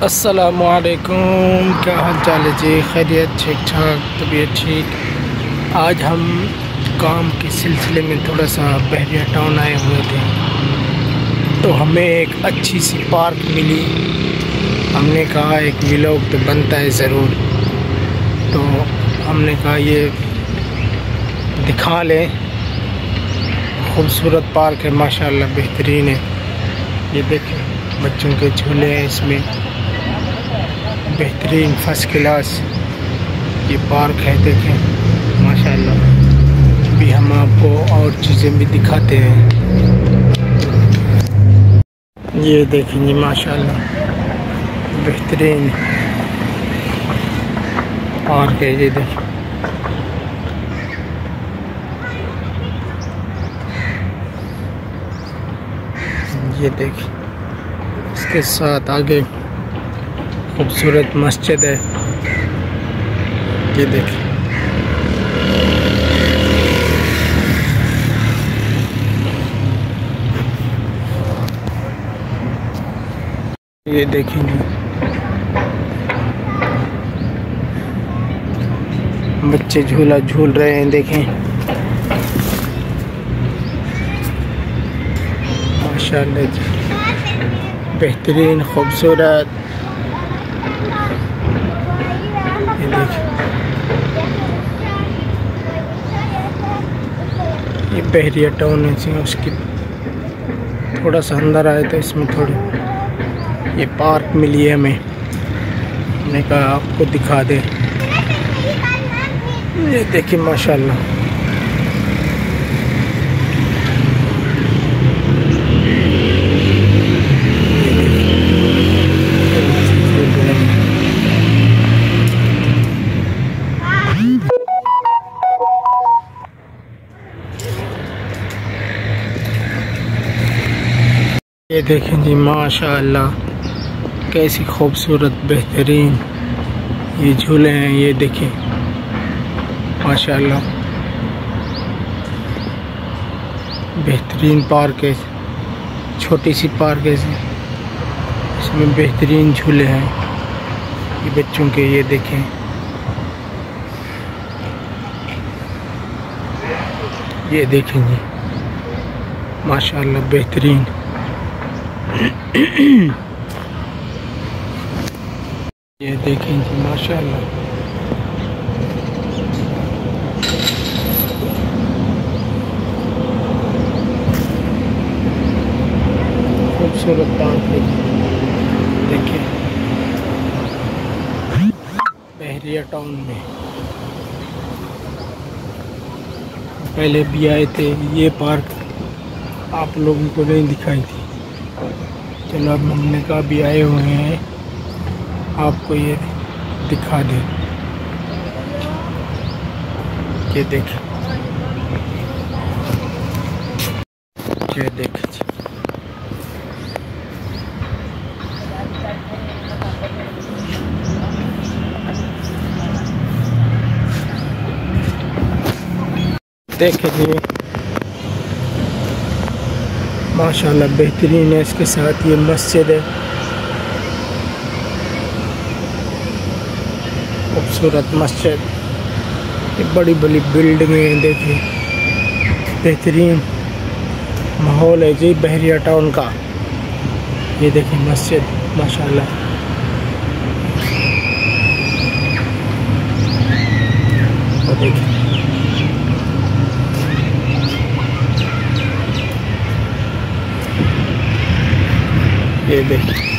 अस्सलामुअलैकुम, क्या हाल चाल है जी? खैरियत, ठीक ठाक, तबीयत ठीक। आज हम काम के सिलसिले में थोड़ा सा बहरिया टाउन आए हुए थे, तो हमें एक अच्छी सी पार्क मिली। हमने कहा एक व्लॉग तो बनता है ज़रूर, तो हमने कहा ये दिखा लें। खूबसूरत पार्क है, माशाल्लाह बेहतरीन है। ये देखें, बच्चों के झूले हैं इसमें, बेहतरीन फर्स्ट क्लास ये पार्क है। देखें माशाल्लाह। अभी हम आपको और चीज़ें भी दिखाते हैं। ये देखेंगे माशाल्लाह बेहतरीन पार्क है। ये देखें, ये देखें, इसके साथ आगे खूबसूरत मस्जिद है। ये देखिए, ये देखेंगे बच्चे झूला झूल रहे हैं। देखें माशाल्लाह बेहतरीन खूबसूरत। ये देखिए, ये बहरिया टाउन है, उसकी थोड़ा सा अंदर आए तो इसमें थोड़ी ये पार्क मिली है हमें। हमने कहा आपको दिखा दे। ये देखिए माशाल्लाह, ये देखें जी माशाल्लाह कैसी खूबसूरत बेहतरीन ये झूले हैं। ये देखें माशाल्लाह बेहतरीन पार्क है, छोटी सी पार्क है, इसमें बेहतरीन झूले हैं ये बच्चों के। ये देखें, ये देखें जी माशाल्लाह बेहतरीन। ये देखें जी माशाल्लाह खूबसूरत पार्क है। देखिए बहरिया टाउन में पहले भी आए थे। ये पार्क आप लोगों को नहीं दिखाई थी, चलो अब हमने कहा भी आए हुए हैं आपको ये दिखा दे। ये देखें, ये देखें देखें जी माशाल्लाह बेहतरीन है। इसके साथ ये मस्जिद है, खूबसूरत मस्जिद, ये बड़ी बड़ी बिल्डिंगें हैं। देखिए बेहतरीन माहौल है जी बहरिया टाउन का। ये देखिए मस्जिद माशाल्लाह। और देखिए ये देखिए